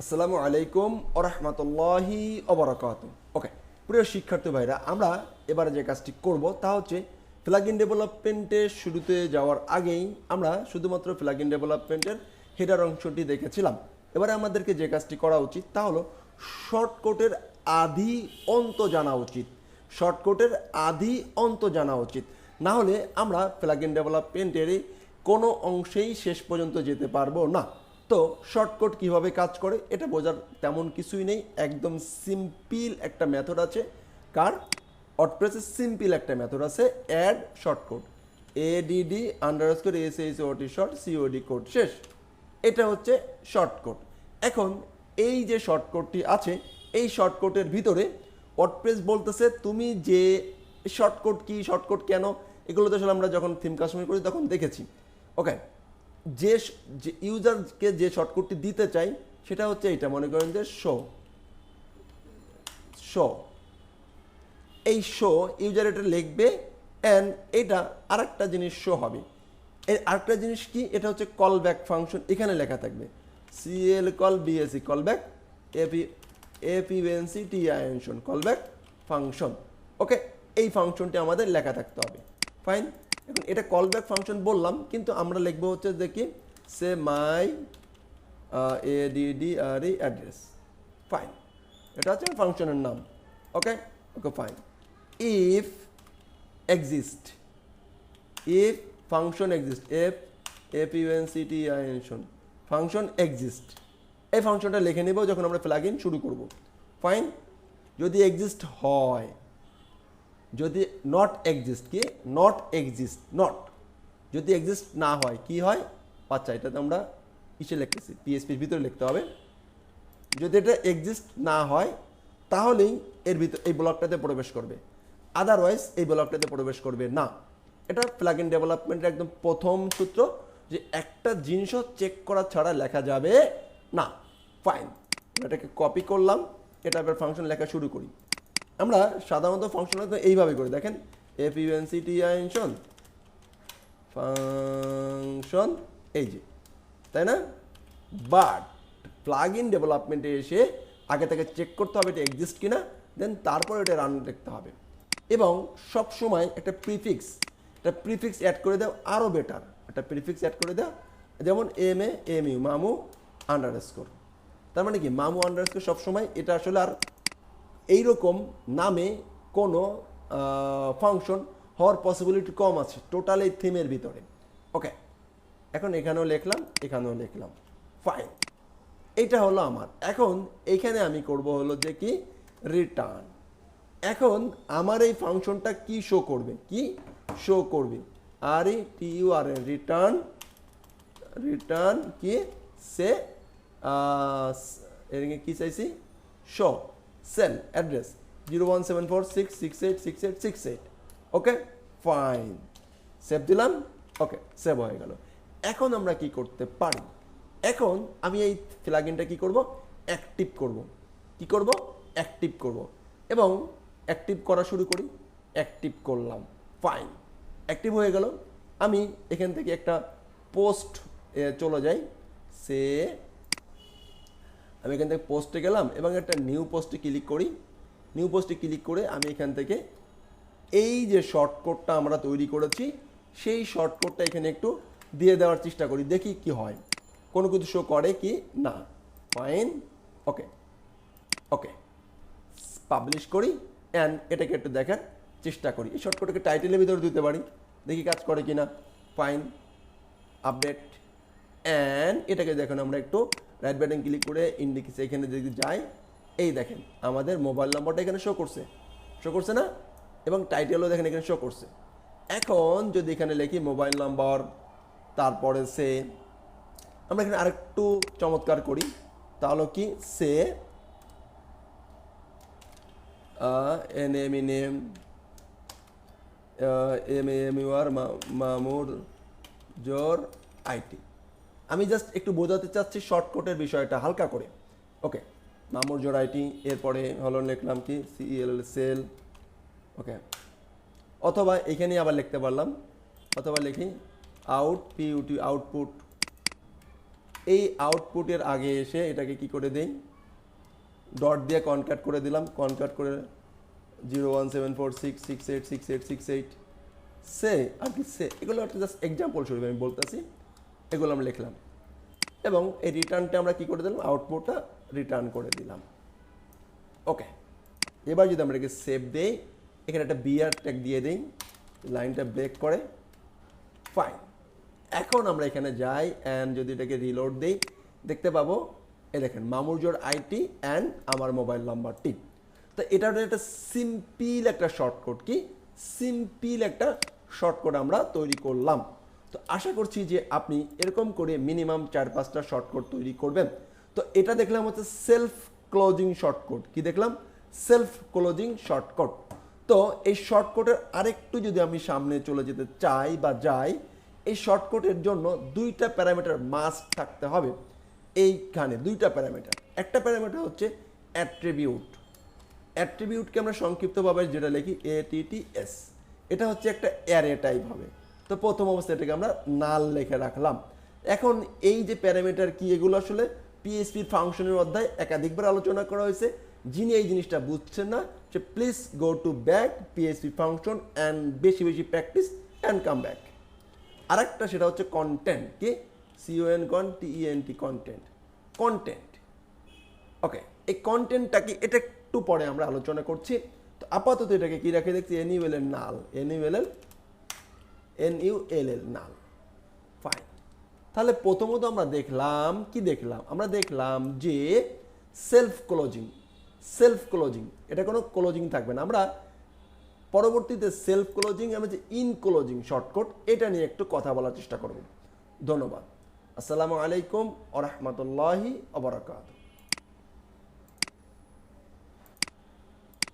আসসালামু আলাইকুম ওয়া রাহমাতুল্লাহি ওয়া বারাকাতুহু। ওকে, প্রিয় শিক্ষার্থী ভাইরা, আমরা এবারে যে কাজটি করব তা হচ্ছে প্লাগইন ডেভেলপমেন্টের শুরুতে যাওয়ার আগেই আমরা শুধুমাত্র প্লাগইন ডেভেলপমেন্টের হেডার অংশটি দেখেছিলাম। এবারে আমাদেরকে যে কাজটি করা উচিত তা হলো শর্টকাটের আদি অন্ত জানা উচিত। শর্টকাটের আদি অন্ত জানা উচিত, না হলে আমরা প্লাগইন ডেভেলপমেন্টের কোনো অংশেই শেষ পর্যন্ত যেতে পারবো না। তো শর্টকাট কিভাবে কাজ করে এটা বোঝার তেমন কিছুই নেই, একদম সিম্পল একটা মেথড আছে। কার? ওয়ার্ডপ্রেসের সিম্পল একটা মেথড আছে, add shortcut, A D D underscore S H O T short C O D code, শেষ। এটা হচ্ছে শর্টকাট। এখন এই যে শর্টকাটটি আছে, এই শর্টকাটের ভিতরে ওয়ার্ডপ্রেস বলতেছে তুমি যে শর্টকাট কি, শর্টকাট কেন, এগুলো তো আসলে আমরা যখন থিম কাস্টমাইজ করি তখন দেখেছি। ওকে, যে ইউজারকে যে শর্টকাটটি দিতে চাই সেটা হচ্ছে এইটা, মনে করেন যে শো শো এই শো ইউজার এটা লিখবে অ্যান্ড এটা আরেকটা জিনিস শো হবে। এর আরেকটা জিনিস কি, এটা হচ্ছে কল ব্যাক ফাংশন, এখানে লেখা থাকবে C L call B A C call back A P N C টিআইএনশন কল ব্যাক ফাংশন। ওকে, এই ফাংশনটি আমাদের লেখা থাকতে হবে। ফাইন। এখন এটা কল ব্যাক ফাংশন বললাম, কিন্তু আমরা লিখবো হচ্ছে যে কি, সে মাই এডিডিআরই অ্যাড্রেস। ফাইন, এটা হচ্ছে ফাংশনের নাম। Okay okay fine. If exist, if function exist, এপিএনসিটিআইএনশন ফাংশন এক্সিস্ট, এই ফাংশনটা লিখে নেব যখন আমরা প্লাগইন শুরু করব। ফাইন। যদি এক্সিস্ট হয়, যদি নট এক্সিস্ট, কি নট এক্সিস্ট, নট যদি এক্সিস্ট না হয় কি হয়, আচ্ছা এটা তো আমরা কিসে লিখতেছি, পিএসপির ভিতরে লিখতে হবে। যদি এটা এক্সিস্ট না হয় তাহলেই এর ভিতর এই ব্লকটাতে প্রবেশ করবে, আদারওয়াইজ এই ব্লকটাতে প্রবেশ করবে না। এটা প্লাগইন ডেভেলপমেন্টের একদম প্রথম সূত্র, যে একটা জিনিসও চেক করা ছাড়া লেখা যাবে না। ফাইন, এটাকে কপি করলাম, এটা এবার ফাংশন লেখা শুরু করি। আমরা সাধারণত ফাংশন এইভাবে করি, দেখেন এপিএনসিটিআইএনশন ফাংশন, এই যে, তাই না? বাট প্লাগইন ডেভেলপমেন্টে এসে আগে থেকে চেক করতে হবে এটা এক্সিস্ট কিনা, দেন তারপর এটা রান দেখতে হবে। এবং সব সময় একটা প্রিফিক্স অ্যাড করে দাও, আরও বেটার একটা প্রিফিক্স অ্যাড করে দাও, যেমন এমইউ মামু আন্ডারস্কোর। তার মানে কি, মামু আন্ডারস্কোর সবসময়, এটা আসলে আর এইরকম নামে কোনো ফাংশন হওয়ার পসিবিলিটি কম আছে টোটাল এই থিমের ভিতরে। ওকে, এখন এখানেও লিখলাম, এখানেও লিখলাম। ফাইন, এইটা হলো আমার। এখন এইখানে আমি করব হলো যে কি, রিটার্ন। এখন আমার এই ফাংশনটা কি শো করবে, কি শো করবে, R E T U R N, return, return কি, সে এর কি চাইছি, show cell address 01746686868। Okay fine, save দিলাম। ওকে, সেভ হয়ে গেল। এখন আমরা কি করতে পারি, এখন আমি এই প্লাগইনটা কি করব, অ্যাক্টিভ করব। কি করব, অ্যাক্টিভ করব। এবং অ্যাক্টিভ করা শুরু করি, অ্যাক্টিভ করলাম। ফাইন, অ্যাক্টিভ হয়ে গেল। আমি এখান থেকে একটা পোস্ট চলে যাই, আমি এখান থেকে পোস্টে গেলাম এবং একটা নিউ পোস্টে ক্লিক করি। নিউ পোস্টে ক্লিক করে আমি এখান থেকে এই যে শর্টকাটটা আমরা তৈরি করেছি সেই শর্টকাটটা এখানে একটু দিয়ে দেওয়ার চেষ্টা করি, দেখি কি হয়, কোনো কিছু শো করে কি না। ফাইন, ওকে ওকে, পাবলিশ করি অ্যান্ড এটাকে একটু দেখার চেষ্টা করি। এই শর্টকাটকে টাইটেলের ভিতরে দিতে পারি, দেখি কাজ করে কি না। ফাইন, আপডেট অ্যান্ড এটাকে দেখুন, আমরা একটু রাইট বাটন ক্লিক করে ইন্ডিকেটর এখানে যদি যাই, এই দেখেন আমাদের মোবাইল নম্বরটা এখানে শো করছে না, এবং টাইটেলও দেখেন এখানে শো করছে। এখন যদি এখানে লিখি মোবাইল নাম্বার, তারপরে সে, আমরা এখানে আরেকটু চমৎকার করি, তাহলে কি, সে নেম এমএমইউআর মামুর জোর আইটি। আমি জাস্ট একটু বোঝাতে চাচ্ছি শর্টকাটের বিষয়টা হালকা করে। ওকে, মামুর জোর আইটি, এরপরে হলো লিখলাম কি, সিএল সেল। ওকে, অথবা এখানে আবার লিখতে পারলাম, অথবা লিখি আউট পিউটি আউটপুট এই আউটপুটের আগে এসে এটাকে কি করে দেই, ডট দিয়ে কনক্যাট করে দিলাম, কনক্যাট করে 01746686868 সে আর কি সে, এগুলো একটা জাস্ট এক্সাম্পল স্বরূপ আমি বলতেছি, এগুলো আমরা লিখলাম এবং এই রিটার্নটা আমরা কি করে দিলাম, আউটপুটটা রিটার্ন করে দিলাম। ওকে, এবার যদি আমরা এটাকে সেভ দেই, এখানে একটা বিআর ট্যাগ দিয়ে দিই, লাইনটা ব্রেক করে, ফাইন। এখন আমরা এখানে যাই অ্যান্ড যদি এটাকে রিলোড দেই, দেখতে পাবো এই দেখেন মামুরজোর আইটি অ্যান্ড আমার মোবাইল নাম্বারটি। তো এটা একটা সিম্পল একটা শর্টকাট, কি সিম্পল একটা শর্টকাট আমরা তৈরি করলাম। তো আশা করছি যে আপনি এরকম করে মিনিমাম 4-5টা শর্টকাট তৈরি করবেন। তো এটা দেখলাম হচ্ছে সেলফ ক্লোজিং শর্টকাট, কি দেখলাম, সেলফ ক্লোজিং শর্টকাট। তো এই শর্টকাটের আরেকটু যদি আমি সামনে চলে যেতে চাই বা যাই, এই শর্টকাটের জন্য 2টা প্যারামিটার মাস্ট থাকতে হবে। এইখানে 2টা প্যারামিটার, একটা প্যারামিটার হচ্ছে অ্যাট্রিবিউট, অ্যাট্রিবিউটকে আমরা সংক্ষিপ্তভাবে যেটা লিখি ATTS, এটা হচ্ছে একটা অ্যারে টাইপ হবে। তো প্রথম অবস্থায় এটাকে আমরা নাল লিখে রাখলাম। এখন এই যে প্যারামিটার কি, এগুলো আসলে পিএইচপি ফাংশনের অধ্যায় একাধিকবার আলোচনা করা হয়েছে। যিনি এই জিনিসটা বুঝছেন না সে please go to back P H P function and বেশি বেশি প্র্যাকটিস অ্যান্ড কাম ব্যাক। আরেকটা সেটা হচ্ছে কন্টেন্ট, কি CONTENT, কন্টেন্ট, কন্টেন্ট। ওকে, এই কন্টেন্টটা কি এটা একটু পরে আমরা আলোচনা করছি। তো আপাতত এটাকে কি রাখে দেখছি, NULL নাল, NULL নাল, ফাইন। তাহলে প্রথমত আমরা দেখলাম কি দেখলাম, আমরা দেখলাম যে সেলফ ক্লোজিং, এটা কোনো ক্লোজিং থাকবে না। আমরা পরবর্তীতে সেলফ ক্লোজিং এবং যে ইন ক্লোজিং শর্টকাট, এটা নিয়ে একটু কথা বলার চেষ্টা করব। ধন্যবাদ। আসসালামু আলাইকুম ওয়া রাহমাতুল্লাহি ওয়া বারাকাতুহু।